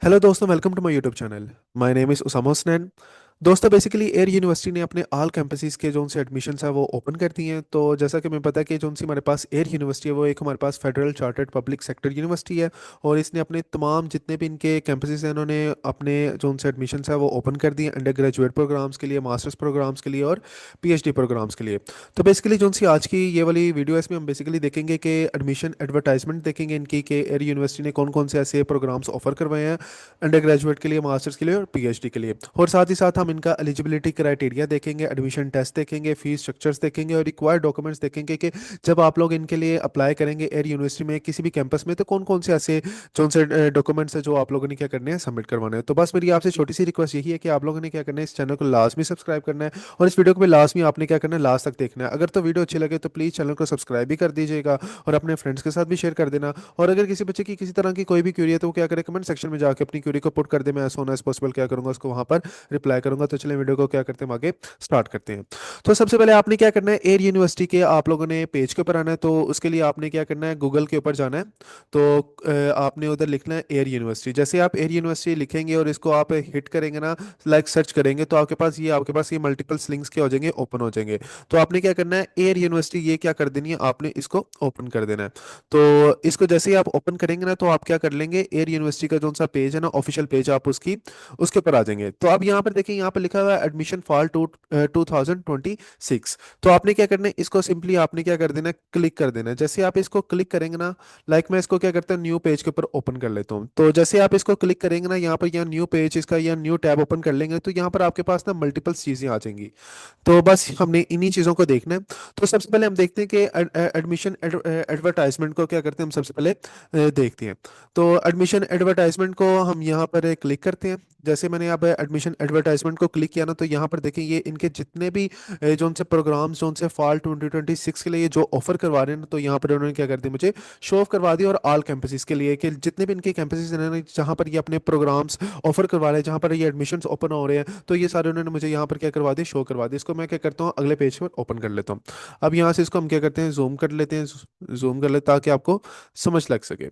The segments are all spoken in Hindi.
हेलो दोस्तों, welcome to my YouTube channel. My name is Usama Husnain. दोस्तों, बेसिकली एयर यूनिवर्सिटी ने अपने ऑल कैंपसेस के जो से एडमिशन्स है वो ओपन कर दिए हैं। तो जैसा कि मैं पता है कि जो सी हमारे पास एयर यूनिवर्सिटी है वो एक हमारे पास federal chartered public sector university है। और इसने अपने तमाम जितने भी इनके कैंपसेस हैं इन्होंने अपने जो से एडमिशन्स है वो ओपन कर दिए अंडर ग्रेजुएट प्रोग्राम्स के लिए, मास्टर्स प्रोग्राम्स के लिए और पीएचडी प्रोग्राम्स के लिए। तो बेसिकली जो सी आज की ये वाली वीडियो है इसमें हम बेसिकली देखेंगे कि एडमिशन एडवर्टाइजमेंट देखेंगे इनकी कि एयर यूनिवर्सिटी ने कौन कौन से ऐसे प्रोग्राम्स ऑफर करवाए हैं अंडर ग्रेजुएट के लिए, मास्टर्स के लिए और पीएचडी के लिए। और साथ ही साथ हम इनका एलिजिबिलिटी क्राइटेरिया देखेंगे, एडमिशन टेस्ट देखेंगे, फीस स्ट्रक्चर्स देखेंगे और रिक्वायर्ड डॉक्यूमेंट्स देखेंगे कि जब आप लोग इनके लिए अप्लाई करेंगे एयर यूनिवर्सिटी में किसी भी कैंपस में तो कौन कौन से ऐसे जो से डॉक्यूमेंट्स है जो आप लोगों ने क्या करने हैं, सबमिट करवाने हैं। तो बस मेरी आपसे छोटी सी रिक्वेस्ट यही है कि आप लोगों ने क्या करना है, इस चैनल को लाजमी सब्सक्राइब करना है और इस वीडियो को भी लाजमी आपने क्या करना है, लास्ट तक देखना है। अगर तो वीडियो अच्छी लगे तो प्लीज़ चैनल को सब्सक्राइब भी कर दीजिएगा और अपने फ्रेंड्स के साथ भी शेयर कर देना। और अगर किसी बच्चे की किसी तरह की कोई भी क्यूरी है तो वो क्या करे, कमेंट सेक्शन में जाकर अपनी क्यूरी को पुट कर दे। मैं एज सोन एज पॉसिबल क्या करूंगा, उसको वहां पर रिप्लाई करूंगा। तो चलिए वीडियो को क्या करते हैं, हम आगे स्टार्ट करते हैं। तो सबसे पहले आपने क्या करना है, एयर यूनिवर्सिटी के आप लोगों ने पेज के ऊपर आना है। तो उसके लिए आपने क्या करना है, गूगल के ऊपर जाना है। तो आपने उधर लिखना है एयर यूनिवर्सिटी। जैसे आप एयर यूनिवर्सिटी लिखेंगे और इसको आप हिट करेंगे ना, लाइक सर्च करेंगे, तो आपके पास ये मल्टीपल लिंक्स क्या हो जाएंगे, ओपन हो जाएंगे। तो आपने क्या करना है, एयर यूनिवर्सिटी ये क्या कर देनी है, आपने इसको ओपन कर देना है। तो इसको जैसे ही आप ओपन करेंगे ना तो आप क्या कर लेंगे, एयर यूनिवर्सिटी का जो सा पेज है ना, ऑफिशियल पेज, आप उसके ऊपर आ जाएंगे। तो अब यहाँ पर देखिए, यहाँ पर लिखा हुआ है एडमिशन फॉल 2026। तो आपने क्या करना है, इसको सिंपली आपने क्या कर देना है, क्लिक कर देना है। जैसे आप इसको क्लिक करेंगे ना, लाइक मैं इसको क्या करता हूँ, न्यू पेज के ऊपर ओपन कर लेता हूँ। तो जैसे आप इसको क्लिक करेंगे ना, यहाँ पर यहाँ न्यू पेज इसका या न्यू टैब ओपन कर लेंगे तो यहाँ पर आपके पास ना मल्टीपल चीज़ें आ जाएंगी। तो बस हमने इन्हीं चीज़ों को देखना है। तो सबसे पहले हम देखते हैं कि एडमिशन एडवर्टाइजमेंट को क्या करते हैं, हम सबसे पहले देखते हैं। तो एडमिशन एडवर्टाइजमेंट को हम यहाँ पर क्लिक करते हैं। जैसे मैंने यहाँ पर एडमिशन एडवर्टाइजमेंट को क्लिक किया ना तो यहाँ पर देखें, ये इनके जितने भी जो उनसे प्रोग्राम्स जो उनसे फॉल 2026 के लिए जो ऑफर करवा रहे हैं ना, तो यहाँ पर उन्होंने क्या कर दिया, मुझे शो ऑफ करवा दिया। और ऑल कैंपसेस के लिए कि जितने भी इनके कैंपसेस हैं जहाँ पर ये अपने प्रोग्राम्स ऑफर करवा रहे हैं, जहाँ पर ये एडमिशन्स ओपन हो रहे हैं, तो ये सारे उन्होंने मुझे यहाँ पर क्या करवा दिए, शो करवा दिए। इसको मैं क्या करता हूँ, अगले पेज पर ओपन कर लेता हूँ। अब यहाँ से इसको हम क्या करते हैं, जूम कर लेते हैं, जूम कर लेते हैं ताकि आपको समझ लग सके।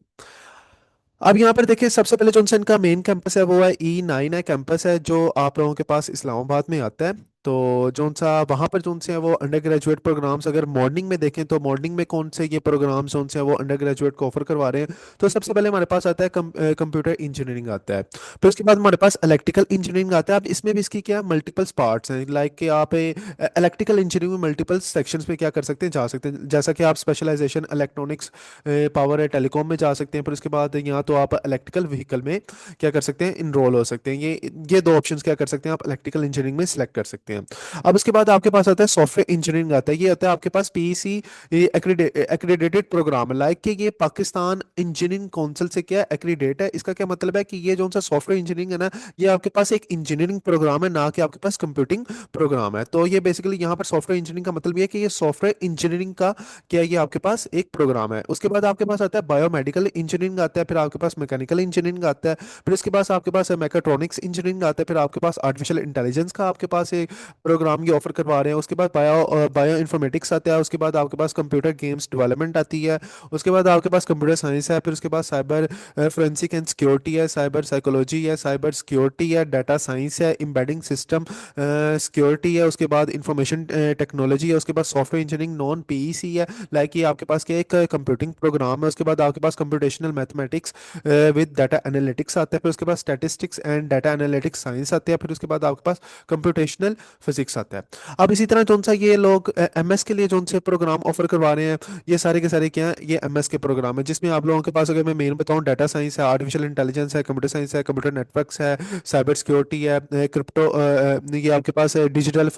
अब यहाँ पर देखिए, सबसे पहले जो इनका मेन कैंपस है वो है E9 है, कैंपस है जो आप लोगों के पास इस्लामाबाद में आता है। तो जो सा वहाँ पर जो से है वो अंडर ग्रेजुएट प्रोग्राम्स, अगर मॉर्निंग में देखें तो मॉर्निंग में कौन से ये प्रोग्राम्स जो से है वो अंडर ग्रेजुएट को ऑफर करवा रहे हैं। तो सबसे पहले हमारे पास आता है कंप्यूटर इंजीनियरिंग आता है। फिर उसके बाद हमारे पास इलेक्ट्रिकल इंजीनियरिंग आता है। अब इसमें भी इसकी क्या मल्टीपल पार्ट्स हैं, लाइक कि आप इलेक्ट्रिकल इंजीनियरिंग में मल्टीपल सेक्शंस में क्या कर सकते हैं, जा सकते हैं। जैसा कि आप स्पेशलाइजेशन इलेक्ट्रॉनिक्स, पावर है, टेलीकॉम में जा सकते हैं। फिर उसके बाद यहाँ तो आप इलेक्ट्रिकल व्हीकल में क्या कर सकते हैं, इनरोल हो सकते हैं। ये दो ऑप्शंस क्या कर सकते हैं, आप इलेक्ट्रिकल इंजीनियरिंग में सिलेक्ट कर सकते हैं। अब उसके बाद आपके पास आता है सॉफ्टवेयर इंजीनियरिंग आता है। ये आता है आपके पास पीईसी एक्रीडेटेड प्रोग्राम, लाइक कि ये पाकिस्तान इंजीनियरिंग काउंसिल से क्या एक्रीडेट है। इसका क्या मतलब है कि ये जो सा सॉफ्टवेयर इंजीनियरिंग है ना, ये आपके पास एक इंजीनियरिंग प्रोग्राम है, ना कि आपके पास कंप्यूटिंग प्रोग्राम है। तो ये बेसिकली यहाँ पर सॉफ्टवेयर इंजीनियरिंग का मतलब ये है कि ये सॉफ्टवेयर इंजीनियरिंग का क्या, ये आपके पास एक प्रोग्राम है। उसके बाद आपके पास आता है बायोमेडिकल इंजीनियरिंग आता है, फिर आपके पास मैकेनिकल इंजीनियरिंग आता है, फिर इसके पास आपके पास मैकाट्रॉनिक्स इंजीनियरिंग आता है, फिर आपके पास आर्टिफिशियल इंटेलिजेंस का आपके पास एक प्रोग्राम ये ऑफर करवा रहे हैं। उसके बाद बायो इन्फॉर्मेटिक्स आता है। उसके बाद आपके पास कंप्यूटर गेम्स डेवलपमेंट आती है। उसके बाद आपके पास कंप्यूटर साइंस है। फिर उसके बाद साइबर फोरेंसिक एंड सिक्योरिटी है, साइबर साइकोलॉजी है, साइबर सिक्योरिटी है, डाटा साइंस है, एम्बेडिंग सिस्टम सिक्योरिटी है। उसके बाद इंफॉर्मेशन टेक्नोलॉजी है। उसके बाद सॉफ्टवेयर इंजीनियरिंग नॉन पीईसी है, लाइक ये आपके पास क्या एक कंप्यूटिंग प्रोग्राम है। उसके बाद आपके पास computational mathematics with data analytics आता है। फिर उसके बाद statistics and data analytics science आते हैं। फिर उसके बाद आपके पास कंप्यूटेशनल फिजिक्स आता है। अब इसी तरह जो सा ये लोग एमएस के लिए जो से प्रोग्राम ऑफर करवा रहे हैं, ये सारे के सारे क्या हैं, ये एमएस के प्रोग्राम है, जिसमें आप लोगों के पास अगर मैं मेन बताऊं, डाटा साइंस है, आर्टिफिशियल इंटेलिजेंस है, कंप्यूटर साइंस है, कंप्यूटर नेटवर्क्स है, साइबर सिक्योरिटी है, क्रिप्टो, ये आपके पास डिजिटल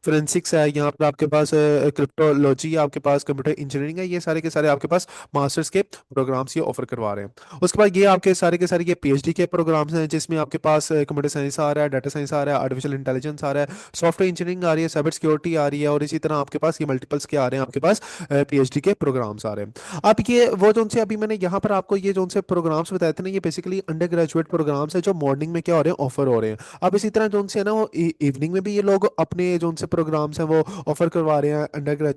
फोरेंसिक्स है, यहाँ पर आपके पास क्रिप्टोलॉजी है, आपके पास कंप्यूटर इंजीनियरिंग है। ये सारे के सारे आपके पास मास्टर्स के प्रोग्राम्स ये ऑफर करवा रहे हैं। उसके बाद ये आपके सारे के सारे ये पीएचडी के प्रोग्राम्स हैं, जिसमें आपके पास कंप्यूटर साइंस आ रहा है, डाटा साइंस आ रहा है, आर्टिफिशियल इंटेलिजेंस आ रहा है, सॉफ्टवेयर इंजीनियरिंग आ रही है, साइबर सिक्योरिटी आ रही है, और इसी तरह आपके पास ये मल्टीपल्स के आ रहे हैं, आपके पास पीएचडी के प्रोग्राम्स आ रहे हैं। अब ये वो जो से अभी मैंने यहाँ पर आपको ये जो से प्रोग्राम्स बताए थे ना, ये बेसिकली अंडर ग्रेजुएट प्रोग्राम्स है जो मॉर्निंग में क्या हो रहे हैं, ऑफर हो रहे हैं। अब इसी तरह जो से है ना, वो इवनिंग में भी ये लोग अपने जो से प्रोग्राम्स हैं वो ऑफर करवा रहे हैं अंडर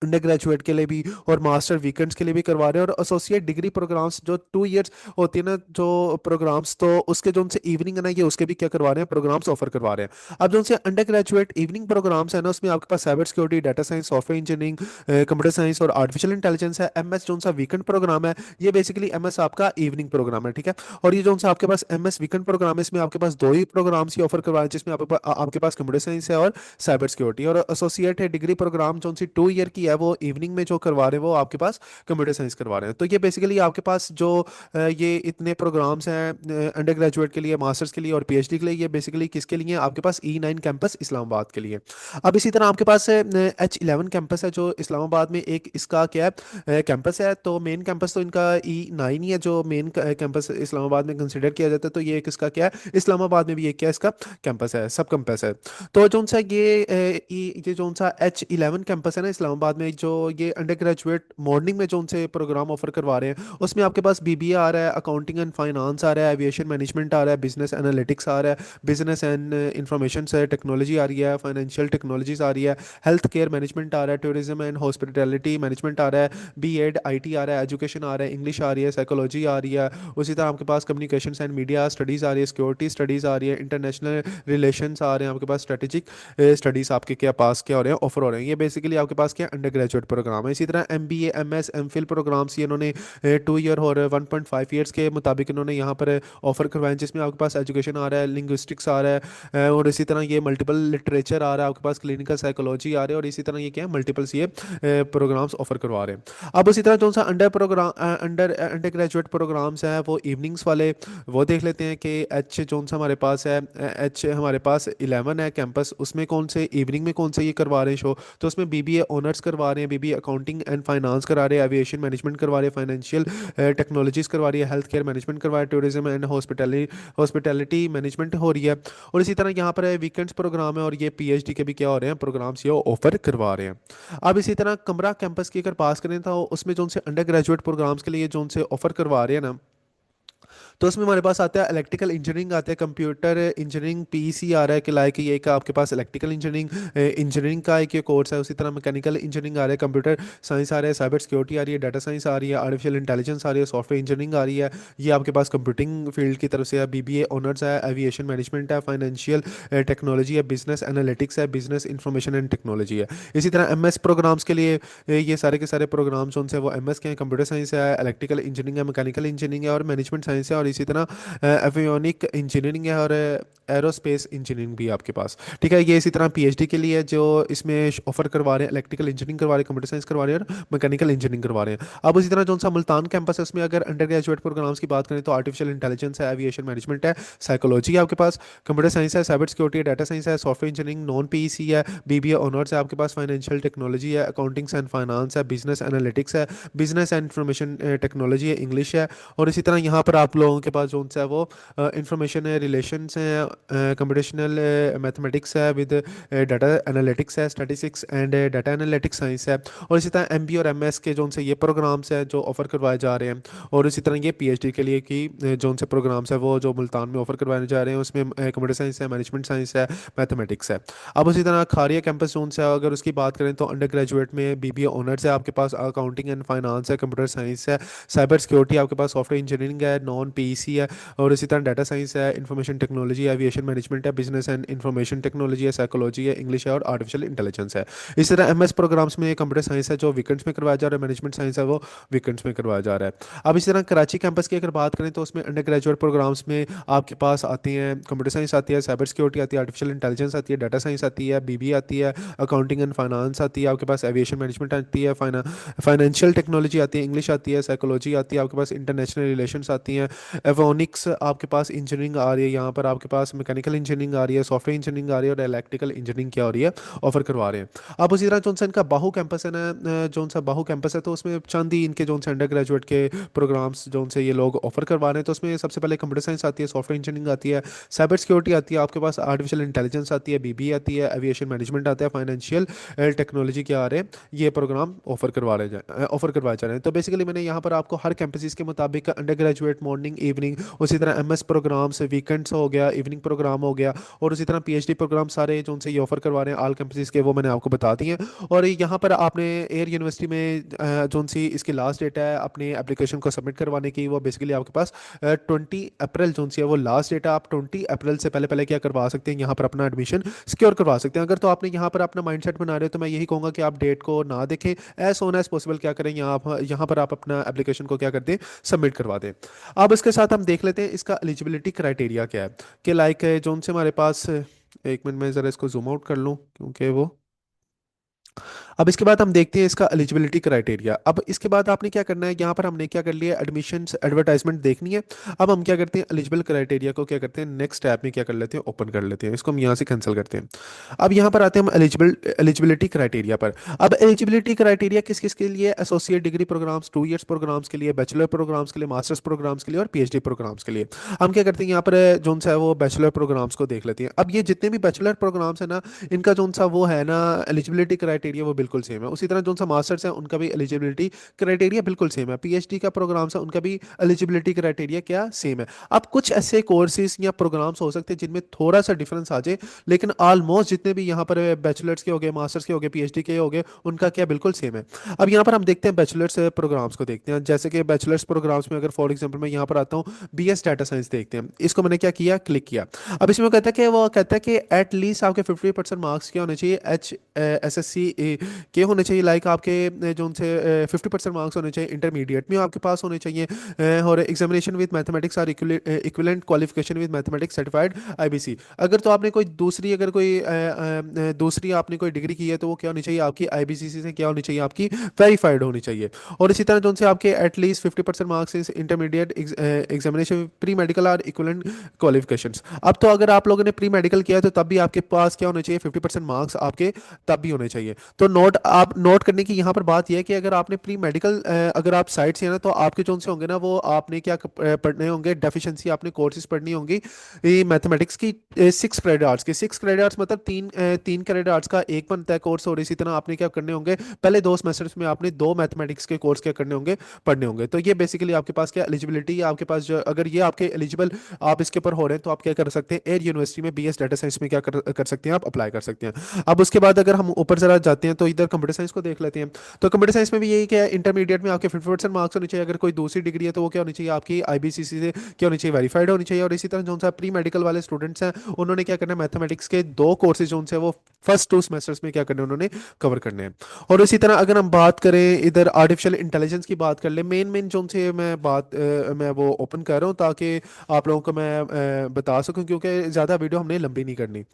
अंडर ग्रेजुएट के लिए भी और मास्टर वीकेंड्स के लिए भी करवा रहे हैं। और एसोसिएट डिग्री प्रोग्राम्स जो 2 इयर्स होती है ना जो प्रोग्राम्स, तो उसके जो उनसे इवनिंग है ना, ये उसके भी क्या करवा रहे हैं, प्रोग्राम्स ऑफर करवा रहे हैं। अब जो उनसे अंडर ग्रेजुएट इवनिंग प्रोग्राम्स है ना, उसमें आपके पास cyber security, data science, software engineering, computer science और आर्टिफिशियल इंटेलिजेंस है। एमएस जो उनका वीकेंड प्रोग्राम है, ये बेसिकली एमएस आपका इवनिंग प्रोग्राम है, ठीक है। और ये जो उनसे आपके पास एमएस वीकेंड प्रोग्राम है, इसमें आपके पास दो ही प्रोग्राम्स ही ऑफर करवा रहे हैं, जिसमें आपके पास कंप्यूटर साइंस है और साइबर सिक्योरिटी। और एसोसिएट है डिग्री प्रोग्राम जो उनसी 2 ईयर की है, वो इवनिंग में जो करवा रहे हैं वो आपके पास कंप्यूटर साइंस करवा रहे हैं। तो ये बेसिकली आपके पास जो ये इतने प्रोग्राम्स हैं अंडर ग्रेजुएट के लिए, मास्टर्स के लिए और पीएचडी के लिए, ये बेसिकली किसके लिए हैं, आपके पास E9 कैंपस इस्लामाबाद के लिए। अब इसी तरह आपके पास H11 कैंपस है जो इस्लामाबाद में एक इसका क्या है, कैंपस है। तो मेन कैंपस तो इनका E9 ही है जो मेन कैंपस इस्लामाबाद में कंसिडर किया जाता है। तो ये एक इसका क्या है, इस्लामाबाद में भी एक क्या इसका कैंपस है, सब कैंपस है। तो जो सा ये जो सा H11 कैंपस है ना इस्लामाबाद में, जो ये अंडर ग्रेजुएट मॉर्निंग में जो उनसे प्रोग्राम ऑफर करवा रहे हैं, उसमें आपके पास बीबीए आ रहा है, अकाउंटिंग एंड फाइनेंस आ रहा है, एविएशन मैनेजमेंट आ रहा है, बिजनेस एनालिटिक्स आ रहा है, बिजनेस एंड इंफॉर्मेशन से टेक्नोलॉजी आ रही है, फाइनेंशियल टेक्नोलॉजीज आ रही है, हेल्थ केयर मैनेजमेंट आ रहा है, टूरिज्म एंड हॉस्पिटैलिटी मैनेजमेंट आ रहा है, बीएड आईटी आ रहा है, एजुकेशन आ रहा है, इंग्लिश आ रही है, साइकोलॉजी आ रही है। उसी तरह आपके पास कम्युनिकेशन एंड मीडिया स्टडीज़ आ रही है, सिक्योरिटी स्टडीज़ आ रही है, इंटरनेशनल रिलेशंस आ रहे हैं आपके पास, स्ट्रेटेजिक स्टडीज़ आपके क्या पास क्या हो रहे हैं, ऑफर हो रहे हैं। ये बेसिकली आपके पास क्या अंडर ग्रेजुएट प्रोग्राम है। इसी तरह एमबीए, एमएस, एमफिल प्रोग्राम्स ये इन्होंने 2 ईयर और 1.5 ईयर्स के मुताबिक इन्होंने यहाँ पर ऑफर करवाए हैं, जिसमें आपके पास एजुकेशन आ रहा है, लिंग्विस्टिक्स आ रहा है, और इसी तरह ये मल्टीपल लिटरेचर आ रहा है आपके पास, क्लिनिकल साइकोलॉजी आ रही है, और इसी तरह ये क्या है, मल्टीपल्स ये प्रोग्राम्स ऑफर करवा रहे हैं। अब इसी तरह जो सा अंडर ग्रेजुएट प्रोग्राम्स हैं वो इवनिंग्स वाले, वो देख लेते हैं कि एच जो सा हमारे पास है, एच हमारे पास 11 है कैंपस, उसमें कौन से इवनिंग में कौन से ये करवा रहे हैं शो। तो उसमें बीबीए ऑनर्स करवा रहे हैं, बीबीए अकाउंटिंग एंड फाइनेंस करा रहे हैं, एविएशन मैनेजमेंट करवा रहे हैं, फाइनेंशियल टेक्नोलॉजीज करवा रही है, हेल्थ केयर मैनेजमेंट करवा रहे हैं, टूरिज्म एंड हॉस्पिटैलिटी मैनेजमेंट हो रही है। और इसी तरह यहाँ पर वीकेंड्स प्रोग्राम है, और ये पीएचडी के भी क्या हो रहे हैं, प्रोग्राम्स ये ऑफर करवा रहे हैं। अब इसी तरह कमरा कैंपस की अगर पास करें तो उसमें जो उनसे अंडर ग्रेजुएट प्रोग्राम्स के लिए जो उनसे ऑफर करवा रहे हैं ना, तो उसमें हमारे पास आता है इलेक्ट्रिकल इंजीनियरिंग, आता है कंप्यूटर इंजीनियरिंग, पीसी आ रहा है कि लाइक ये का आपके पास इलेक्ट्रिकल इंजीनियरिंग का एक ये कोर्स है। उसी तरह मैकेनिकल इंजीनियरिंग आ रहा है, कंप्यूटर साइंस आ रहा है, साइबर सिक्योरिटी आ रही है, डाटा साइंस आ रही है, आर्टिफिशियल इंटेलिजेंस आ रही है, सॉफ्टवेयर इंजीनियरिंग आ रही है। ये आपके पास कंप्यूटिंग फील्ड की तरफ से है, बीबीए ऑनर्स है, एविएशन मैनेजमेंट है, फाइनेंशियल टेक्नोलॉजी है, बिजनेस एनालिटिक्स है, बिजनेस इंफॉर्मेशन एंड टेक्नोलॉजी है। इसी तरह एमएस प्रोग्राम्स के लिए ये सारे के सारे प्रोग्राम्स उनसे वो एमएस के हैं, कंप्यूटर साइंस है, इलेक्ट्रिकल इंजीनियरिंग है, मैकेनिकल इंजीनियरिंग है और मैनेजमेंट साइंस है। और इसी तरह एवियोनिक इंजीनियरिंग है और एरोस्पेस इंजीनियरिंग भी आपके पास, ठीक है। ये इसी तरह पीएचडी के लिए जो इसमें ऑफर करवा रहे हैं, इलेक्ट्रिकल इंजीनियरिंग करवा रहे हैं, कंप्यूटर साइंस करवा रहे हैं और मैकेनिकल इंजीनियरिंग करवा रहे हैं। अब इसी तरह जो सा मुल्तान कैंपस है, उसमें अगर अंडर ग्रेजुएट प्रोग्राम्स की बात करें तो आर्टिफिशियल इंटेलिजेंस है, एविएशन मैनेजमेंट है, साइकोलॉजी है आपके पास, कंप्यूटर साइंस है, साइबर सिक्योरिटी है, डाटा साइंस है, सॉफ्टवेयर इंजीनियरिंग नॉन पीईसी है, बीबीए ऑनर्स है आपके पास, फाइनेंशियल टेक्नोलॉजी है, अकाउंटिंग्स एंड फाइनेंस है, बिजनेस एनालिटिक्स है, बिजनेस एंड इंफॉर्मेशन टेक्नोलॉजी है, इंग्लिश है। और इसी तरह यहाँ पर आप लोगों के पास जो है वो इंफॉर्मेशन है, रिलेशंस है, कंप्यूटेशनल मैथमेटिक्स है, विद डाटा एनालिटिक्स है, statistics and data analytics science है। और इसी तरह एमबी और एमएस के जो उनसे ये प्रोग्राम्स हैं जो ऑफर करवाए जा रहे हैं। और इसी तरह ये पीएचडी के लिए की जो उनसे प्रोग्राम्स है वो जो मुल्तान में ऑफर करवाए जा रहे हैं, उसमें कंप्यूटर साइंस है, मैनेजमेंट साइंस है, मैथमेटिक्स है। अब उसी तरह खारिया कैंपस जोन से अगर उसकी बात करें तो अंडर ग्रेजुएट में बीबीए ऑनर्स है आपके पास, अकाउंटिंग एंड फाइनेंस है, कंप्यूटर साइंस है, साइबर सिक्योरिटी आपके पास, सॉफ्टवेयर इंजीनियरिंग है, नॉन पीईसी है, और इसी तरह डाटा साइंस है, इंफॉर्मेशन टेक्नोलॉजी है, एविएशन मैनेजमेंट है, बिजनेस एंड इंफॉर्मेशन टेक्नोलॉजी है, साइकोलॉजी है, इंग्लिश है और आर्टिफिशियल इंटेलिजेंस है। इसी तरह एमएस प्रोग्राम्स में कंप्यूटर साइंस है जो वीकेंड्स में करवाया जा रहा है, मैनेजमेंट साइंस है वो वीकेंड्स में करवाया जा रहा है। अब इसी तरह कराची कैंपस की अगर बात करें तो उसमें अंडर ग्रेजुएट प्रोग्राम्स में आपके पास आती हैं कंप्यूटर साइंस आती है, साइबर सिक्योरिटी आती है, आर्टिफिशियल इंटेलिजेंस आती है, डाटा साइंस आती है, बीबी आती है, अकाउंटिंग एंड फाइनेंस आती है आपके पास, एविएशन मैनेजमेंट आती है, फाइनेंशियल टेक्नोलॉजी आती है, इंग्लिश आती है, साइकोलॉजी आती है आपके पास, इंटरनेशनल रिलेशंस आती हैं, एवोनिक्स आपके पास इंजीनियरिंग आ रही है, यहाँ पर आपके पास मैकेनिकल इंजीनियरिंग आ रही है, सॉफ्टवेयर इंजीनियरिंग आ रही है और इलेक्ट्रिकल इंजीनियरिंग क्या हो रही है, ऑफर करवा रहे हैं। अब उसी तरह जो सा इनका बाहू कैंपस है ना, जो सा बाहू कैंपस है तो उसमें चंद ही इनके जो से अंडर ग्रेजुएट के प्रोग्राम्स जो से ये लोग ऑफर करवा रहे हैं। तो उसमें सबसे पहले कंप्यूटर साइंस आती है, सॉफ्टवेयर इंजीनियरिंग आती है, साइबर सिक्योरिटी आती है आपके पास, आर्टिफिशियल इंटेलिजेंस आती है, बीबी आती है, एविएशन मैनेजमेंट आता है, फाइनेंशियल टेक्नोलॉजी क्या आ रहे हैं, ये प्रोग्राम ऑफर करवाए जा रहे हैं। तो बेसिकली मैंने यहाँ पर आपको हर कैंपस के मुताबिक अंडर ग्रेजुएट मॉर्निंग इवनिंग, उसी तरह एमएस प्रोग्राम्स वीकेंड्स हो गया, इवनिंग इंजीनियरिंग प्रोग्राम हो गया, और उसी तरह पीएचडी प्रोग्राम सारे जो उनसे ये ऑफर करवा रहे हैं ऑल कैंपसेस के, वो मैंने आपको बता दिए हैं। और यहाँ पर आपने एयर यूनिवर्सिटी में जो सी इसकी लास्ट डेट है अपनी एप्लीकेशन को सबमिट करवाने की, वो बेसिकली आपके पास 20 अप्रैल जो सी है वो लास्ट डेट है। आप 20 अप्रैल से पहले पहले क्या करवा सकते हैं, यहाँ पर अपना एडमिशन सिक्योर करवा सकते हैं। अगर तो आपने यहाँ पर अपना माइंडसेट बना रहे हो तो मैं यही कहूँगा कि आप डेट को ना देखें, एज सोन एज पॉसिबल क्या करें, यहाँ पर आप अपना एप्लीकेशन को क्या कर दें, सबमिट करवा दें। अब इसके साथ हम देख लेते हैं इसका एलिजिबिलिटी क्राइटेरिया क्या है, कि लाइक जोन से हमारे पास, एक मिनट में ज़रा इसको जूम आउट कर लूँ क्योंकि वो, अब इसके बाद हम देखते हैं इसका एलिजिबिलिटी क्राइटेरिया। अब इसके बाद आपने क्या करना है, यहाँ पर हमने क्या कर लिया, एडमिशन्स एडवर्टाइजमेंट देखनी है। अब हम क्या करते हैं, एलिजिबल क्राइटेरिया को क्या करते हैं, नेक्स्ट टैब में क्या कर लेते हैं, ओपन कर लेते हैं, इसको हम यहाँ से कैंसिल करते हैं। अब यहाँ पर आते हैं हम एलिजिबिलिटी क्राइटेरिया पर। अब एलिजिबिलिटी क्राइटेरिया किस किस के लिए, associate degree programmes, 2 years programmes के लिए, बैचलर प्रोग्राम्स के लिए, मास्टर्स प्रोग्राम्स के लिए और पीएचडी प्रोग्राम्स के लिए। हम क्या करते हैं यहाँ पर जो सा है वो बैचलर प्रोग्राम्स को देख लेते हैं। अब ये जितने भी बैचलर प्रोग्राम्स है ना, इनका जो सा वो है ना एलिजिबिलिटी क्राइटेरिया वो बिल्कुल सेम है। उसी तरह जो सा मास्टर्स है उनका भी एलिजिबिलिटी क्राइटेरिया बिल्कुल सेम है। पीएचडी का प्रोग्राम्स है उनका भी एलिजिबिलिटी क्राइटेरिया क्या सेम है। अब कुछ ऐसे कोर्सेज या प्रोग्राम्स हो सकते हैं जिनमें थोड़ा सा डिफरेंस आ जाए, लेकिन ऑलमोस्ट जितने भी यहाँ पर बैचलर्स के हो गए, मास्टर्स के हो गए, पीएचडी के हो गए, उनका क्या बिल्कुल सेम है। अब यहाँ पर हम देखते हैं बैचलर्स प्रोग्राम्स को देखते हैं। जैसे कि बैचलर्स प्रोग्राम्स में अगर फॉर एग्जांपल मैं यहाँ पर आता हूँ, बीएस डाटा साइंस देखते हैं, इसको मैंने क्या किया, क्लिक किया। अब इसमें कहता है कि वो कहता है कि एट लीस्ट आपके 50% मार्क्स क्या होने चाहिए, HSC के होने चाहिए, लाइक आपके जो उनसे 50% मार्क्स होने चाहिए, इंटरमीडिएट में आपके पास होने चाहिए, और एग्जामिनेशन विद मैथमेटिक्स और equivalent qualification with mathematics certified IBC. अगर तो आपने कोई दूसरी, अगर कोई दूसरी आपने कोई डिग्री की है तो वो क्या होनी चाहिए, आपकी आईबीसीसी से क्या होनी चाहिए, आपकी वेरीफाइड होनी चाहिए। और इसी तरह जो उनसे आपके at least 50% marks in intermediate examination pre medical और इक्विवेलेंट क्वालिफिकेशंस। अब तो अगर आप लोगों ने प्री मेडिकल किया है तो तब भी आपके पास क्या होने चाहिए, 50% मार्क्स आपके तब भी होने चाहिए। तो नोट आप नोट करने की यहाँ पर बात यह है कि अगर आपने प्री मेडिकल, अगर आप साइड से है ना, तो आपके जो से होंगे ना वो आपने क्या पढ़ने होंगे, डेफिशिएंसी आपने कोर्सेज पढ़नी होंगी ये मैथमेटिक्स की, 6 क्रेडिट आवर्स की। 6 क्रेडिट आवर्स मतलब 3 क्रेडिट आवर्स का एक बनता है कोर्स। और इसी तरह आपने क्या करने होंगे, पहले 2 सेमेस्टर्स में आपने 2 मैथमेटिक्स के कोर्स क्या करने होंगे, पढ़ने होंगे। तो ये बेसिकली आपके पास क्या एलिजिबिलिटी है, आपके पास जो अगर ये आपके एलिजिबल आप इसके ऊपर हो रहे हैं तो आप क्या कर सकते हैं, एयर यूनिवर्सिटी में बीएस डाटा साइंस में क्या कर सकते हैं, आप अप्लाई कर सकते हैं। अब उसके बाद अगर हम ऊपर जरा जाते हैं तो इधर कंप्यूटर साइंस को देख लेते हैं। तो कंप्यूटर साइंस में भी यही क्या है, इंटरमीडिएट में आपके 50% मार्क्स होने चाहिए। अगर कोई दूसरी डिग्री है तो वो क्या होनी चाहिए, आपकी आईबीसीसी से क्या होनी चाहिए, वेरीफाइड होनी चाहिए। और इसी तरह जो सा प्री मेडिकल वाले स्टूडेंट्स हैं उन्होंने क्या करना है, मैथमेटिक्स के 2 कोर्सेज जो उनसे वो फर्स्ट 2 सेमेस्टर्स में क्या करने हैं, उन्होंने कवर करने हैं। और इसी तरह अगर हम बात करें इधर आर्टिफिशियल इंटेलिजेंस की बात कर ले, मेन मेन जो उनसे मैं वो ओपन कर रहा हूँ ताकि आप लोगों को मैं बता सकूं, क्योंकि ज़्यादा वीडियो हमने लंबी नहीं करनी।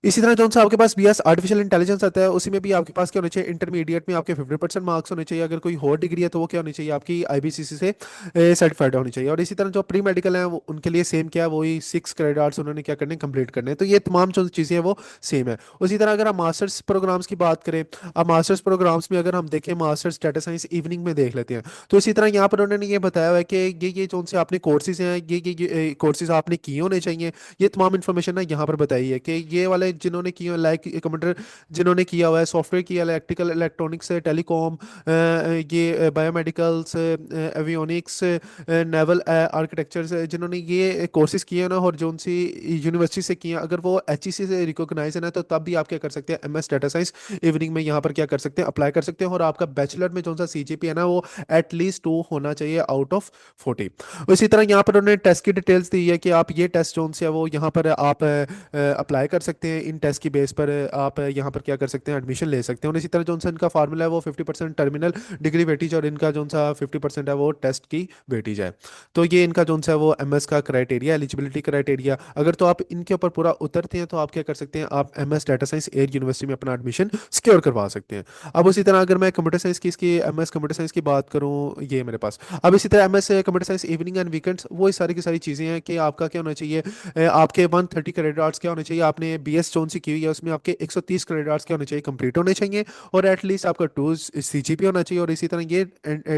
इसी तरह जौन सा आपके पास बीएस आर्टिफिशियल इंटेलिजेंस आता है उसी में भी आपके पास क्या होना चाहिए, इंटरमीडिएट में आपके 50% मार्क्स होने चाहिए। अगर कोई और डिग्री है तो वो क्या होनी चाहिए, आपकी आईबीसीसी से सर्टिफाइड होनी चाहिए। और इसी तरह जो प्री मेडिकल है वो उनके लिए सेम क्या है, वही 6 क्रेडिट आवर्स उन्होंने क्या करने, कंप्लीट करने हैं। तो ये तमाम जो चीज़ें हैं वो सेम है। उसी तरह अगर हम मास्टर्स प्रोग्राम्स की बात करें, अब मास्टर्स प्रोग्राम्स में अगर हम देखें, मास्टर्स डाटा साइंस इवनिंग में देख लेते हैं। तो इसी तरह यहाँ पर उन्होंने ये बताया हुआ है कि ये जो से आपने कोर्सेज हैं, ये कोर्सेज आपने किए होने चाहिए। ये तमाम इन्फॉर्मेशन ना यहाँ पर बताई है कि ये वाले जिन्होंने किए, लाइक कंप्यूटर जिन्होंने किया हुआ है, सॉफ्टवेयर किया, इलेक्ट्रिकल इलेक्ट्रॉनिक्स, टेलीकॉम, ये बायोमेडिकल्स, एवियोनिक्स, नेवल आर्किटेक्चर, जिन्होंने ये कोर्सेज किए हैं ना और जो उनसी यूनिवर्सिटी से किए हैं, अगर वो एचईसी से रिकॉग्नाइज है ना, तो तब भी आप क्या कर सकते हैं, एमएस डाटा साइंस इवनिंग में यहाँ पर क्या कर सकते हैं, अप्लाई कर सकते हैं। और आपका बैचलर में जो सा सीजीपी है ना वो एटलीस्ट 2 होना चाहिए आउट ऑफ 40। इसी तरह यहाँ पर उन्होंने टेस्ट की डिटेल्स दी है कि आप ये टेस्ट जो से है वो यहाँ पर आप अप्लाई कर सकते हैं। इन टेस्ट की बेस पर आप यहाँ पर क्या कर सकते हैं, एडमिशन ले सकते हैं। और इसी तरह जो सा इनका फार्मूला है वो 50% टर्मिनल डिग्री वेटेज और इनका जो सा 50% है वो टेस्ट की वेटेज है। तो ये इनका जो सा है वो एमएस का क्राइटेरिया, एलिजिबिलिटी क्राइटेरिया। अगर तो आप इनके ऊपर पूरा उतरते हैं तो आप क्या कर सकते हैं, आप MS data science air university में अपना एडमिशन सिक्योर करवा सकते हैं। अब उसी तरह अगर मैं कंप्यूटर साइंस की, इसकी एमएस कंप्यूटर साइंस की बात करूँ, ये मेरे पास। अब इसी तरह MS computer science evening and weekends, वो सारी की सारी चीज़ें हैं कि आपका क्या होना चाहिए, आपके 130 क्रेडिट आवर्स क्या होने चाहिए, आपने बीएस जोन सी की हुई है उसमें आपके 130 क्रेडिट आवर्स क्या होने चाहिए, कंप्लीट होने चाहिए। और एटलीस्ट आपका 2 सीजीपी होना चाहिए। और इसी तरह ये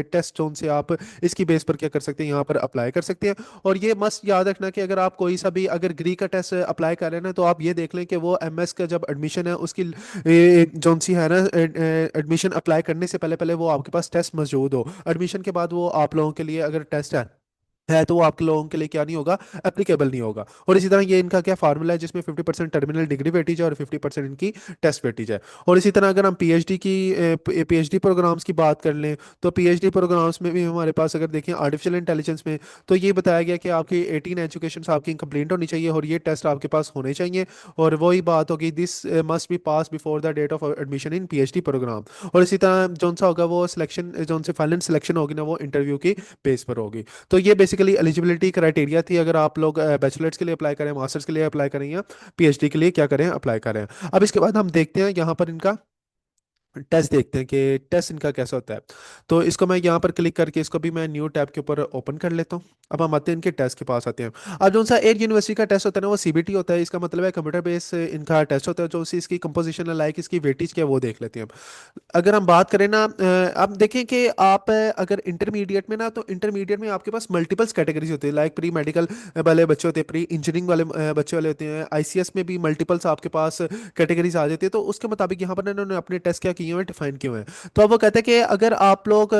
टेस्ट जोन से आप इसकी बेस पर क्या कर सकते हैं, यहाँ पर अप्लाई कर सकते हैं। और ये मस्ट याद रखना कि अगर आप कोई सा भी अगर ग्री का टेस्ट अप्लाई कर रहे हैं ना, तो आप ये देख लें कि वो एमएस का जब एडमिशन है उसकी जोन सी है ना, एडमिशन अप्लाई करने से पहले पहले वो आपके पास टेस्ट मौजूद हो। एडमिशन के बाद वो आप लोगों के लिए अगर टेस्ट है है, तो वो आपके लोगों के लिए क्या नहीं होगा, एप्लीकेबल नहीं होगा। और इसी तरह ये इनका क्या फार्मूला है जिसमें 50% टर्मिनल डिग्री वेटेज है और 50% इनकी टेस्ट वेटेज है। और इसी तरह अगर हम पीएचडी की पीएचडी प्रोग्राम्स की बात कर लें, तो पीएचडी प्रोग्राम्स में भी हमारे पास अगर देखें आर्टिफिशियल इंटेलिजेंस में, तो ये बताया गया कि आपकी 18 एजुकेशन आपकी कंप्लीट होनी चाहिए और ये टेस्ट आपके पास होने चाहिए। और वही बात होगी, this must be pass before the date of admission in PhD programme. और इसी तरह जौन सा होगा वो सिलेक्शन, जौन से फाइनल सिलेक्शन होगी ना, वो इंटरव्यू की बेस पर होगी। तो ये बेसिकली एलिजिबिलिटी क्राइटेरिया थी, अगर आप लोग बैचलर्स के लिए अप्लाई करें, मास्टर्स के लिए अप्लाई करें, या पीएचडी के लिए क्या करें, अप्लाई करें। अब इसके बाद हम देखते हैं यहाँ पर इनका टेस्ट, देखते हैं कि टेस्ट इनका कैसा होता है। तो इसको मैं यहाँ पर क्लिक करके इसको भी मैं न्यू टैब के ऊपर ओपन कर लेता हूँ। अब हम आते हैं इनके टेस्ट के पास आते हैं। अब जो सा एयर यूनिवर्सिटी का टेस्ट होता है ना, वो सीबीटी होता है, इसका मतलब है कंप्यूटर बेस इनका टेस्ट होता है। जो सी इसकी कंपोजिशन है, लाइक इसकी वेटेज क्या है, वो देख लेते हैं। अगर हम बात करें ना, अब देखें कि आप अगर इंटरमीडिएट में ना, तो इंटरमीडिएट में आपके पास मल्टीपल्स कैटेगरीज होती है, लाइक प्री मेडिकल वाले बच्चे होते हैं, प्री इंजीनियरिंग वाले बच्चे वाले होते हैं, आईसीएस में भी मल्टीपल्स आपके पास कैटेगरीज आ जाती है। तो उसके मुताबिक यहाँ पर ना इन्होंने अपने टेस्ट क्या किए हुए हैं, डिफाइन किए हुए हैं। तो अब वो कहते हैं कि अगर आप लोग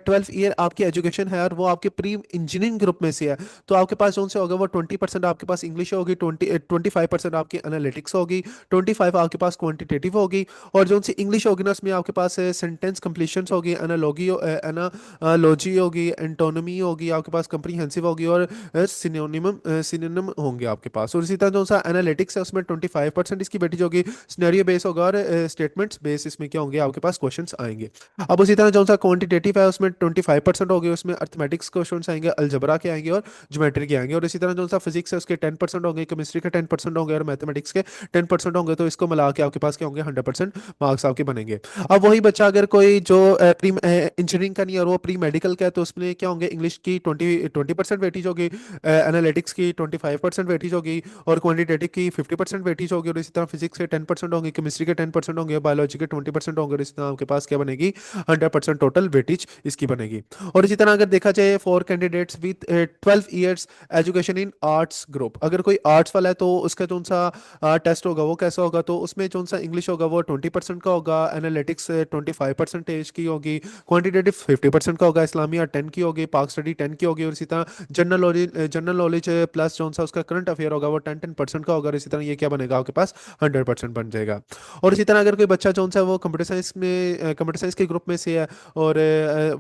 12 ईयर आपकी एजुकेशन है और वो आपके प्री इंजीनियरिंग ग्रुप में से है, तो आपके पास जो से होगा वो 20% आपके पास इंग्लिश होगी, 25% आपकी एनालिटिक्स होगी, 25 आपके पास क्वान्टिटेटिव होगी। और जो सी इंग्लिश होगी ना, उसमें आपके पास सेंटेंस कंप्लीशंस होगी, एनालॉगी एनालॉजी होगी, एंटोनमी होगी, आपके पास कंप्रीहेंसिव होगी, और सिनोनिम सिनोनिम होंगे आपके पास। और इसी तरह जो सा एनालिटिक्स है उसमें 25% इसकी वेटेज होगी, सिनेरियो बेस होगा, और स्टेटमेंट्स बेस इसमें क्या होंगे, आपके पास क्वेश्चंस आएंगे। अब उसी तरह जो सा क्वांटिटेटिव है उसमें 25% होगी, उसमें अर्थमेटिक्स क्वेश्चंस आएंगे, अलजबरा के आएंगे, और ज्योमेट्री के आएंगे। और इसी तरह जो सा फिजिक्स है उसके 10% होंगे, केमिस्ट्री के 10% होंगे, और मैथमेटिक्स के 10% होंगे। तो इसको मिला के आपके पास क्या होंगे, 100% मार्क्स आपके बनेंगे। अब वही बच्चा अगर कोई जो प्री इंजीनियरिंग का नहीं है और वो प्री मेडिकल का है, तो उसमें क्या होंगे, इंग्लिश की 20% वेटेज होगी, एनालिटिक्स की 25% वेटेज होगी, और क्वांटिटेटिव की 50% वेटेज होगी, और इसी तरह फिजिक्स के 10% होंगे, केमिस्ट्री के 10% होंगे, बायोलॉजी के 20% होंगे, और इसी तरह आपके पास क्या बनेगी, 100% टोटल वेटेज इसकी बनेगी। और इसी तरह अगर देखा जाए for candidates with 12 years education in arts group, अगर कोई आर्ट्स वाला है तो उसका जो सा टेस्ट होगा वो कैसा होगा, तो उसमें जो सा इंग्लिश होगा वो 20% का होगा, एनालिटिक्स 25% की होगी, क्वांटिटेटिव 50% का होगा, इस्लामिया 10 की होगी, पाक स्टडी 10 की होगी, और इसी तरह जनरल नॉलेज प्लस जो सा उसका करंट अफेयर होगा वो 10% का होगा। और इसी तरह ये क्या बनेगा, आपके पास 100% बन जाएगा। और इसी तरह अगर कोई बच्चा जो सा वो कंप्यूटर साइंस के ग्रुप में से है, और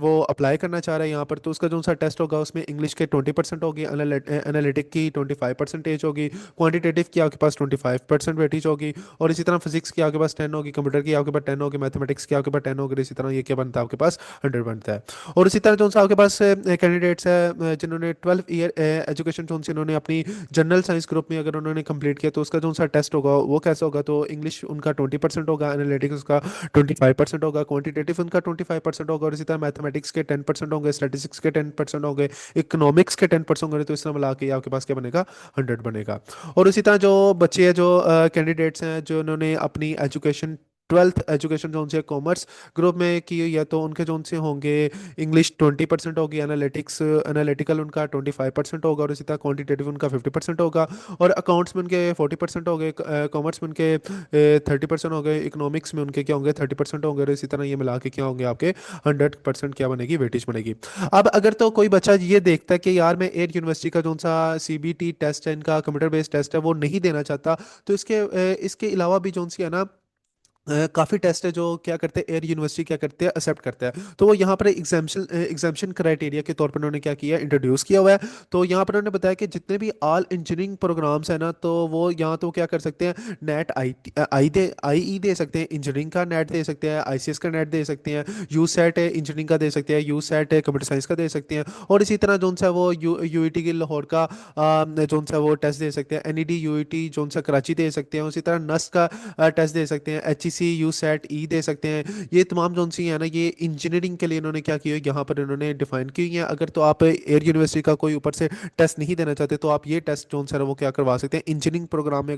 वो अप्लाई करना चाह रहा है यहाँ पर, तो उसका जो सा टेस्ट होगा उसमें इंग्लिश के 20% होगी, एनालिटिक की 25% होगी, क्वांटिटेटिव की आपके पास 25% वेटेज होगी, और इसी तरह फिजिक्स की आपके पास 10 होगी, कंप्यूटर की आपके पास 10 होगी, मैथमेटिक्स की आपके पास 10 होगी, इसी तरह ये क्या बनता है, आपके पास 100 बनता है। और इसी तरह जो सा आपके पास कैंडिडेट्स है जिन्होंने 12 ईयर एजुकेशन जो इन्होंने अपनी जनरल साइंस ग्रुप में अगर उन्होंने कंप्लीट किया, तो उसका जो सा टेस्ट होगा वो कैसा होगा, तो इंग्लिश उनका 20% होगा, एनालिटिक्स उसका 25% होगा, क्वांटिटेटिव उनका 25% होगा, और इसी तरह मैथमेटिक्स के 10% होंगे, स्टैटिस्टिक्स के 10% होंगे, इकोनॉमिक्स के 10% होंगे। तो इस तरह मिला के आपके पास क्या बनेगा, 100 बनेगा। और इसी तरह जो बच्चे हैं, जो कैंडिडेट्स हैं, जो उन्होंने अपनी एजुकेशन 12th एजुकेशन जो उनसे कॉमर्स ग्रुप में की हुई है, तो उनके जो उनसे होंगे इंग्लिश 20% होगी, एनालिटिकल उनका 25% होगा, और इसी तरह क्वांटिटेटिव उनका 50% होगा, और अकाउंट्स में उनके 40% हो गए, कॉमर्स में उनके 30% हो गए, इकोनॉमिक्स में उनके क्या होंगे, 30% होंगे, और इसी तरह ये मिला के क्या होंगे, आपके 100% क्या बनेगी, वेटेज बनेगी। अब अगर तो कोई बच्चा ये देखता है कि यार मैं एयर यूनिवर्सिटी का जो सा सीबीटी टेस्ट है, इनका कंप्यूटर बेस्ड टेस्ट है, वो नहीं देना चाहता, तो इसके अलावा भी जो सी है ना, काफ़ी टेस्ट है जो क्या करते हैं, एयर यूनिवर्सिटी क्या करते हैं, एक्सेप्ट करता है। तो वो यहाँ पर एग्जाम्शन क्राइटेरिया के तौर पर उन्होंने क्या किया, इंट्रोड्यूस किया हुआ है। तो यहाँ पर उन्होंने बताया कि जितने भी ऑल इंजीनियरिंग प्रोग्राम्स है ना, तो वो यहाँ तो क्या कर सकते हैं, नेट आई दे सकते हैं, इंजीनियरिंग का नेट दे सकते हैं, आईसीएस का नेट दे सकते हैं, यू सेट है इंजीनियरिंग का दे सकते हैं, यू सेट है कंप्यूटर साइंस का दे सकते हैं, और इसी तरह जो सा वो यूईटी की लाहौर का जो सा वो टेस्ट दे सकते हैं, एनईडी यूईटी जो सा कराची दे सकते हैं, उसी तरह नस्ट का टेस्ट दे सकते हैं, H C U SET E दे सकते हैं। ये तमाम जो सी है ना, ये इंजीनियरिंग के लिए इन्होंने क्या किया, यहाँ पर इन्होंने डिफाइन की हुई है। अगर तो आप एयर यूनिवर्सिटी का कोई ऊपर से टेस्ट नहीं देना चाहते, तो आप ये टेस्ट जो सर वो क्या करवा सकते हैं, इंजीनियरिंग प्रोग्राम में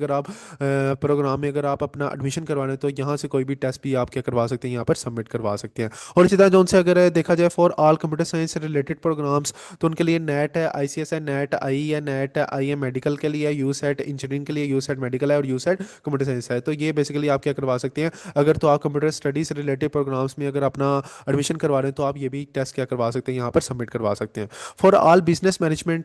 अगर आप अपना एडमिशन करवाना है, तो यहाँ से कोई भी टेस्ट भी आप क्या करवा सकते हैं, यहाँ पर सबमिट करवा सकते हैं। और इसी तरह जो से अगर देखा जाए for all computer science related programmes, तो उनके लिए नेट है, आईसीएस है, नेट आई है, नेट आई है मेडिकल के लिए, यू सेट इंजीनियरिंग के लिए, यू सेट मेडिकल है, और यू सेट कंप्यूटर साइंस है। तो ये बेसिकली आप क्या करवा सकते हैं, हैं। अगर तो आप कंप्यूटर स्टडी से रिलेटेड प्रोग्राम्स में अगर अपना एडमिशन करवा रहे हैं तो आप ये भी टेस्ट क्या करवा सकते हैं, यहाँ पर सबमिट करवा सकते हैं। For all business management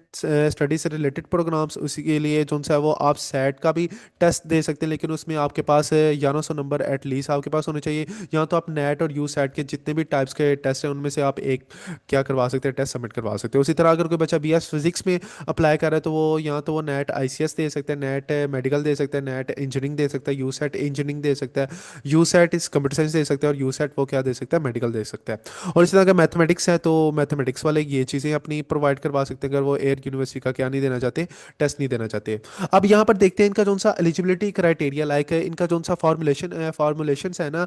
study से रिलेटेड प्रोग्राम्स, उसी के लिए जो सा है वो आप सेट का भी टेस्ट दे सकते हैं, लेकिन उसमें आपके पास 1100 नंबर एटलीस्ट आपके पास होने चाहिए। या तो आप नेट और यू सेट के जितने भी टाइप्स के टेस्ट हैं उनमें से आप एक क्या करवा सकते हैं, टेस्ट सबमिट करवा सकते हैं। उसी तरह अगर कोई बच्चा बी एस फिजिक्स में अप्लाई कर रहा है तो वो या तो वो नेट आई सी एस दे सकते हैं, नेट मेडिकल दे सकते हैं, नेट इंजीनियरिंग दे सकता है, यू सेट इंजीनियरिंग दे सकता है, यू सेट इस कंप्यूटर साइंस दे सकता है, और यू सेट वो क्या दे सकता है, मेडिकल दे सकता है। और इसी तरह अगर मैथमेटिक्स है तो मैथमेटिक्स वाले ये चीज़ें अपनी प्रोवाइड करवा सकते हैं, अगर वो एयर यूनिवर्सिटी का क्या नहीं देना चाहते, टेस्ट नहीं देना चाहते। अब यहाँ पर देखते हैं इनका जो सा एलिजिबिलिटी क्राइटेरिया, लाइक इनका जो सा फॉर्मुलेशन है ना,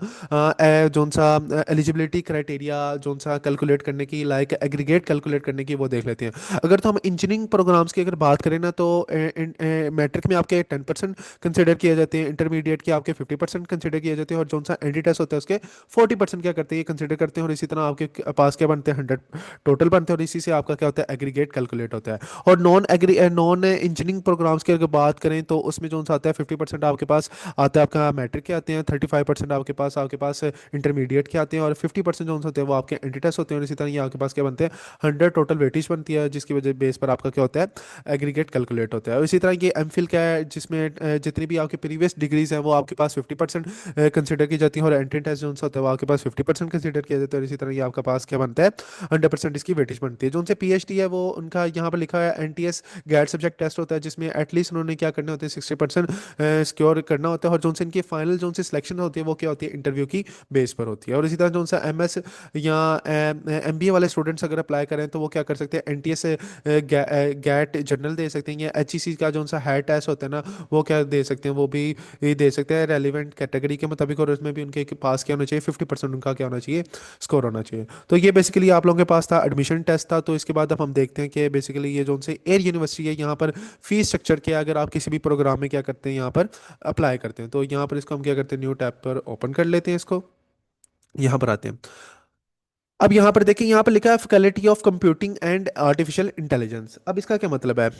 जो सा एलिजिबिलिटी क्राइटेरिया जो सा कैलकुलेट करने की, लाइक एग्रीगेट कैलकुलेट करने की, वो देख लेते हैं। अगर तो हम इंजीनियरिंग प्रोग्राम्स की अगर बात करें ना तो मैट्रिक में आपके 10% कंसिडर किए जाते हैं, इंटरमीडिएट के आपके 50% कंसिडर किए जाते हैं, और जो सा एंटी टेस्ट होता है उसके 40% क्या करते हैं, ये कंसिडर करते हैं। और इसी तरह आपके पास क्या बनते हैं, 100 टोटल बनते हैं, और इसी से आपका क्या होता है, एग्रीगेट कैलकुलेट होता है। और नॉन इंजीनियरिंग प्रोग्राम्स की अगर बात करें तो उसमें जो सा आता है 50% आपके पास आता है आपका मैट्रिक के आते हैं, 35% आपके पास इंटरमीडिएट के आते हैं, और 50% जो होते हैं वो आपके एंटी टेस्ट होते हैं। और इसी तरह ये आपके पास क्या बनते हैं, 100 टोटल वेटेज बनती है, जिसकी वजह बेस पर आपका क्या होता है, एग्रीगेट कैलकुलेट होता है। और इसी तरह ये एम फिल क्या है, जिसमें जितनी भी आपकी प्रीवियस डिग्रीज हैं वो आपके पास 50% कंसिडर की जाती है, और एंट्री टेस्ट जो होता है वो आपके पास 50% कंसिडर किया जाता है। और इसी तरह ये आपका पास क्या बनता है, 100% इसकी वेटेज बनती है। जो उनसे पीएचडी है वो उनका यहाँ पर लिखा है एनटीएस गैट सब्जेक्ट टेस्ट होता है, जिसमें एटलीस्ट उन्होंने क्या करने होते हैं, 60% सिक्योर करना होता है। और जो उनसे इनकी फाइनल जो उनसे सिलेक्शन होती है वो क्या होती है, इंटरव्यू की बेस पर होती है। और इसी तरह जो उनसे एम एस या एमबीए वाले स्टूडेंट्स अगर अप्लाई करें तो वो क्या कर सकते हैं, एनटीएस गैट जनरल दे सकते हैं, या एचईसी का जो सा हेड टेस्ट होता है ना वो क्या दे सकते हैं, वो भी ये दे सकते हैं रेलिवेंट कैटेगरी के मुताबिक। और उसमें भी उनके पास क्या होना चाहिए, 50% उनका क्या होना चाहिए, स्कोर होना चाहिए। तो ये बेसिकली आप लोगों के पास था, एडमिशन टेस्ट था। तो इसके बाद अब हम देखते हैं कि बेसिकली ये जो उनसे एयर यूनिवर्सिटी है, यहाँ पर फीस स्ट्रक्चर क्या है, अगर आप किसी भी प्रोग्राम में क्या करते हैं, यहाँ पर अप्लाई करते हैं। तो यहाँ पर इसको हम क्या करते हैं, न्यू टैब पर ओपन कर लेते हैं इसको, यहाँ पर आते हैं। अब यहाँ पर देखिए, यहाँ पर लिखा है faculty of computing and artificial intelligence. अब इसका क्या मतलब है,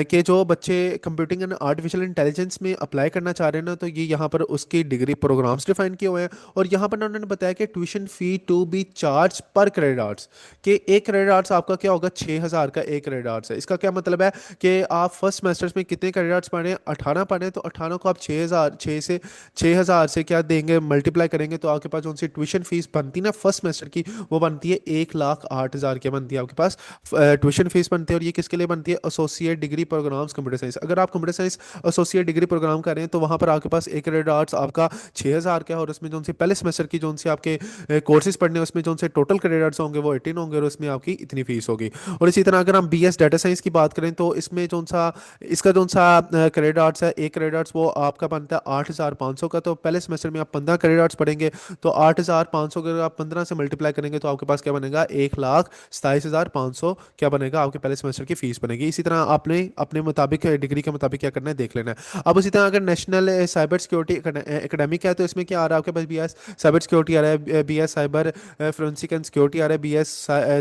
कि जो बच्चे कंप्यूटिंग एंड आर्टिफिशियल इंटेलिजेंस में अप्लाई करना चाह रहे हैं ना, तो ये यहाँ पर उसकी डिग्री प्रोग्राम्स डिफाइन किए हुए हैं। और यहाँ पर ना उन्होंने बताया कि tuition fee to be charge पर क्रेडिट आवर्स, कि एक क्रेडिट आवर्स आपका क्या होगा, 6,000 का एक क्रेडिट आवर्स है। इसका क्या मतलब है कि आप फर्स्ट सेमेस्टर्स में कितने क्रेडिट आवर्स पढ़े हैं, 18 पढ़े हैं, तो 18 को आप 6,000 6,000 से क्या देंगे, मल्टीप्लाई करेंगे, तो आपके पास जो सी ट्यूशन फीस बनती है ना फर्स्ट सेमेस्टर की, वो बनती है 1,08,000 क्या बनती है आपके पास, ट्यूशन फीस बनती है। और ये किसके लिए बनती है, associate degree programmes computer science. अगर आप computer science associate degree programme कर रहे हैं तो वहाँ पर आपके पास एक क्रेडिट आवर्स आपका 6,000 का है, और उसमें जो से पहले सेमेस्टर की जो से आपके कोर्सेज पढ़ने हैं उसमें जो से टोटल क्रेडिट आवर्स होंगे वो 18 होंगे, और उसमें आपकी इतनी फीस होगी। और इसी तरह अगर हम बी एस डाटा साइंस की बात करें तो इसमें जो सा इसका जो सा क्रेडिट आवर्स है, एक क्रेडिट आवर्स वो आपका बनता है 8,500 का। तो पहले सेमेस्टर में आप 15 क्रेडिट आवर्स पढ़ेंगे, तो 8,500 अगर आप 15 से मल्टीप्लाई करेंगे तो आपके पास क्या बनेगा, 1,27,500 क्या बनेगा, आपके पहले सेमेस्टर की फीस बनेगी। इसी तरह आपने अपने मुताबिक डिग्री के मुताबिक क्या करना है, देख लेना है। अब इसी तरह अगर नेशनल साइबर सिक्योरिटी एकेडमिक है तो इसमें क्या आ रहा है आपके पास, बी एस साइबर सिक्योरिटी आ रहा है, B S cyber forensic and security आ रहा है, बी एस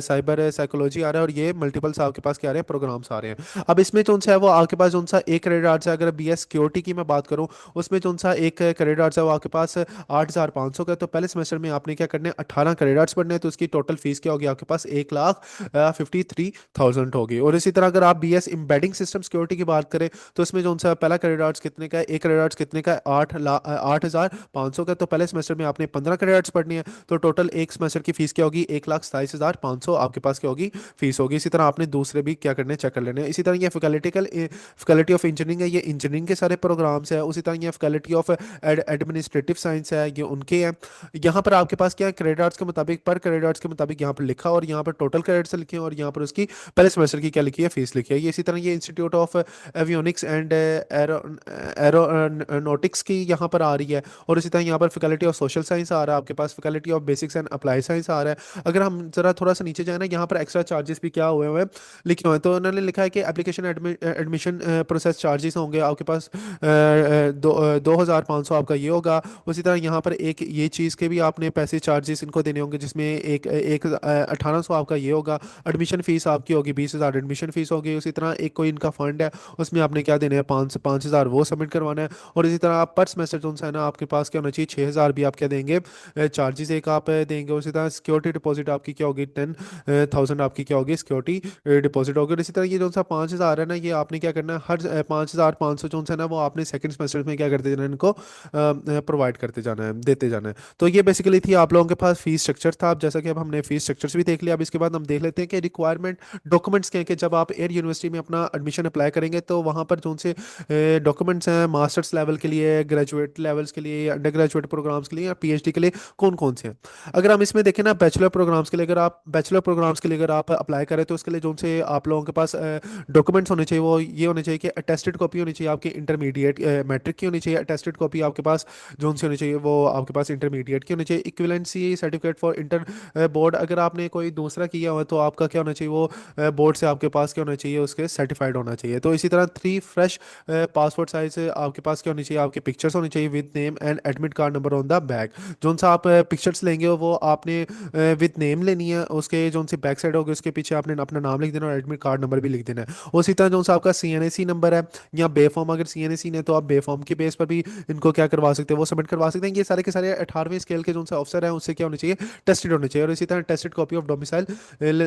साइबर साइकोलॉजी आ रहा है, और ये मल्टीपल्स आपके पास क्या आ रहे हैं, प्रोग्राम्स आ रहे हैं। अब इसमें जो सा है वो आपके पास जो सा एक क्रेडिट आवर्स है, अगर बी एस सिक्योरिटी की मैं बात करूँ उसमें जो सा एक क्रेडिट आवर्स है वो आपके पास 8,500 का। तो पहले सेमेस्टर में आपने क्या करना है, 18 क्रेडिट आवर्स पढ़ने हैं, तो उसकी टोटल फीस क्या होगी आपके पास, 1,53,000 होगी। और इसी तरह अगर आप B S embedding system security की बात करें तो इसमें जो सा पहला क्रेडिट आवर्स कितने का है, एक क्रेडिट आवर्स कितने का है, 8,500 का। तो पहले सेमेस्टर में आपने 15 क्रेडिट आवर्स पढ़नी है, तो टोटल एक सेमेस्टर की फीस क्या होगी, 1,27,500 आपके पास क्या होगी, फीस होगी। इसी तरह आपने दूसरे भी क्या करने, चेक कर लेने हैं। इसी तरह ये फैकल्टी ऑफ इंजीनियरिंग है, ये इंजीनियरिंग के सारे प्रोग्राम्स है। उसी तरह ये फैकल्टी ऑफ एडमिनिस्ट्रेटिव साइंस है, ये उनके हैं। यहाँ पर आपके पास क्या है, क्रेडिट आवर्स के मुताबिक, पर क्रेडिट आवर्स के मुताबिक यहाँ पर लिखा, और यहाँ पर टोटल क्रेडिट्स लिखे हैं, और यहाँ पर उसकी पहले सेमेस्टर की क्या लिखी है, फीस लिखी है। ये इसी तरह ये institute of avionics and aeronautics की यहाँ पर आ रही है। और इसी तरह यहाँ पर फैकल्टी ऑफ सोशल साइंस आ रहा है आपके पास, faculty of basics and apply science आ रहा है। अगर हम जरा थोड़ा सा नीचे जाए ना, यहाँ पर एक्स्ट्रा चार्जेस भी क्या हुए हुए हैं, लिखे हुए हैं। तो उन्होंने लिखा है कि एप्लीकेशन एडमिशन प्रोसेस चार्जेस होंगे आपके पास 2,500 आपका ये होगा। उसी तरह यहाँ पर एक ये चीज़ के भी आपने पैसे चार्जेस इनको देने होंगे, जिसमें एक एक 1800 आपका ये होगा। एडमिशन फीस आपकी होगी 20,000 एडमिशन फीस होगी। उसी तरह एक कोई इनका फंड है, उसमें आपने क्या देना है, 5,000 वो सबमिट करवाना है। और इसी तरह आप पर सेमेस्टर जो है ना आपके पास क्या होना चाहिए, 6,000 भी आप क्या देंगे, चार्जेस एक आप देंगे। उसी तरह सिक्योरिटी डिपॉजिट आपकी क्या होगी, 10,000 आपकी क्या होगी, सिक्योरिटी डिपॉजिट होगी। और इसी तरह ये जो सा 5,000 है ना, ये आपने क्या करना है, हर 5,500 जो है ना वो आपने सेकंड सेमेस्टर में क्या करते जाना है, इनको प्रोवाइड करते जाना है, देते जाना है। तो ये बेसिकली थी आप लोगों के पास फीस स्ट्रक्चर था। अब जैसा कि अब हमने फीस स्ट्रक्चर्स भी देख लिया, अब इसके बाद हम देख लेते हैं कि रिक्वायरमेंट डॉक्यूमेंट्स क्या है, कि जब आप एयर यूनिवर्सिटी में अपना एडमिशन अप्लाई करेंगे तो वहाँ पर जो से डॉक्यूमेंट्स हैं मास्टर्स लेवल के लिए, ग्रेजुएट लेवल्स के लिए, अंडर ग्रेजुएट प्रोग्राम्स के लिए या पीएचडी के लिए कौन कौन से हैं। अगर हम इसमें देखें ना, बैचलर प्रोग्राम्स के लिए, अगर आप बैचलर प्रोग्राम्स के लिए अगर आप अप्लाई करें तो उसके लिए जो से आप लोगों के पास डॉक्यूमेंट्स होने चाहिए, वो ये होने चाहिए कि अटेस्टेड कॉपी होनी चाहिए आपकी इंटरमीडिएट मैट्रिक की होनी चाहिए। अटेस्टेड कॉपी आपके पास जो से होनी चाहिए वो आपके पास इंटरमीडिएट की होनी चाहिए। Equivalency certificate for inter board, अगर आपने कोई दूसरा किया हुआ तो आपका क्या होना चाहिए, वो बोर्ड से आपके पास क्या होना चाहिए, उसके सर्टिफाइड होना चाहिए। तो इसी तरह 3 फ्रेश पासपोर्ट साइज आपके पास क्या होनी चाहिए, आपके पिक्चर्स होनी चाहिए with name and admit card number on the back. जो सा आप पिक्चर्स लेंगे वो आपने विद नेम लेनी है, उसके जो सी बैक साइड होगी उसके पीछे आपने अपना नाम लिख देना और एडमिट कार्ड नंबर भी लिख देना है। उसी तरह जो सा आपका सीएनएसी नंबर है या बे फॉर्म, अगर सीएनएसी है तो आप बे फॉर्म के बेस पर भी इनको क्या करवा सकते हैं, वो सबमिट करवा सकते हैं। ये सारे के सारे 18वें स्केल के जो से ऑफिसर हैं उससे क्या होने चाहिए, टेस्टेड होने चाहिए। और इसी तरह tested copy of domicile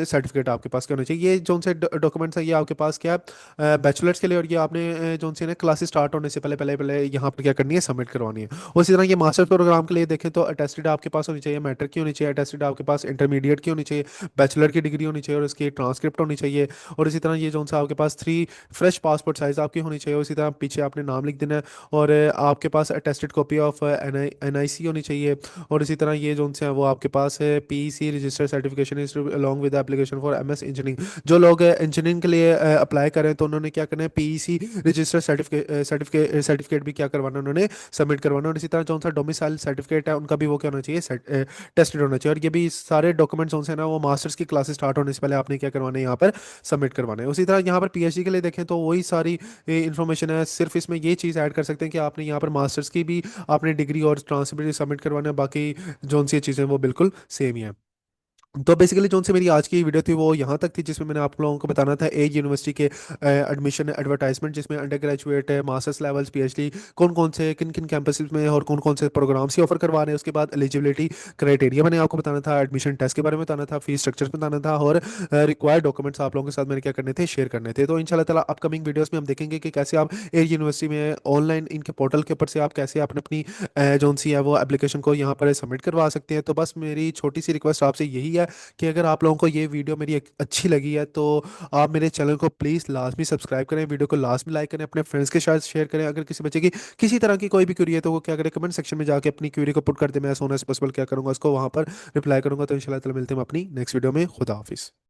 certificate आपके पास क्या होना चाहिए। ये जो से डॉक्यूमेंट्स हैं ये आपके पास क्या बैचलर्स के लिए, और ये आपने जो से ना क्लासेस स्टार्ट होने से पहले पहले पहले यहाँ पर क्या करनी है, सबमिट करवानी है। उसी तरह ये मास्टर प्रोग्राम के लिए देखें तो अटेस्टेड आपके पास होनी चाहिए, मैट्रिक की होनी चाहिए, अटेस्टेड आपके पास इंटरमीडिएट की होनी चाहिए, बैचलर की डिग्री होनी चाहिए और उसकी ट्रांसक्रिप्ट होनी चाहिए। और इसी तरह ये जो सा आपके पास 3 फ्रेश पासपोर्ट साइज आपकी होनी चाहिए। उसी तरह पीछे आपने नाम लिख देना है। और आपके पास अटेस्टेड कॉपी ऑफ एनआईसी होनी चाहिए। और इसी तरह ये जो से है वो आपके पास है PEC registered certification along with application for MS engineering. जो लोग इंजीनियरिंग के लिए अप्लाई करें तो उन्होंने क्या करना है, PEC registered certificate certificate certificate भी क्या करवाना, उन्होंने सबमिट करवाना। और इसी तरह जो सा डोमिसाइल सर्टिफिकेट है उनका भी वो क्या होना चाहिए, टेस्टेड होना चाहिए। और ये भी सारे डॉक्यूमेंट्स उनसे ना वो मास्टर्स की क्लासेस स्टार्ट होने से पहले आपने क्या करवाना है, यहाँ पर सबमिट करवाना है। उसी तरह यहाँ पर पीएचडी के लिए देखें तो वही सारी इन्फॉर्मेशन है, सिर्फ इसमें ये चीज़ ऐड कर सकते हैं कि आपने यहाँ पर मास्टर्स की भी आपने डिग्री और ट्रांसक्रिप्ट सबमिट करवाना है। बाकी जो सी चीज़ें वो बिल्कुल सेम ही है। तो बेसिकली जो से मेरी आज की वीडियो थी वो यहाँ तक थी, जिसमें मैंने आप लोगों को बताना था एज यूनिवर्सिटी के एडमिशन एडवर्टाइजमेंट, जिसमें under graduate masters levels PhD कौन कौन से किन किन कैंपसेस में और कौन कौन से प्रोग्राम्स ही ऑफर करवा रहे हैं। उसके बाद एलिजिबिलिटी क्राइटेरिया मैंने आपको बताना था, एडमिशन टेस्ट के बारे में बताना था, फीस स्ट्रक्चर बताना था, और रिक्वायर्ड डॉक्यूमेंट्स आप लोगों के साथ मैंने क्या करने थे, शेयर करने थे। तो इंशाल्लाह ताला अपकमिंग वीडियोस में हम देखेंगे कि कैसे आप एयर यूनिवर्सिटी में ऑनलाइन इनके पोर्टल के ऊपर से आप कैसे अपनी अपनी जो सी है वो एप्लीकेशन को यहाँ पर सबमिट करवा सकते हैं। तो बस मेरी छोटी सी रिक्वेस्ट आपसे यही है कि अगर आप लोगों को ये वीडियो मेरी अच्छी लगी है तो आप मेरे चैनल को प्लीज़ लाजमी सब्सक्राइब करें, वीडियो को लाजमी लाइक करें, अपने फ्रेंड्स के साथ शेयर करें। अगर किसी बच्चे की किसी तरह की कोई भी क्वेरी है तो वो क्या करें, कमेंट सेक्शन में जाके अपनी क्वेरी को पुट कर दे। मैं सोना एज पॉसिबल क्या करूँगा, उसको वहाँ पर रिप्लाई करूँगा। तो इंशाल्लाह ताला मिलते हैं हम अपनी नेक्स्ट वीडियो में। खुदा हाफिज़।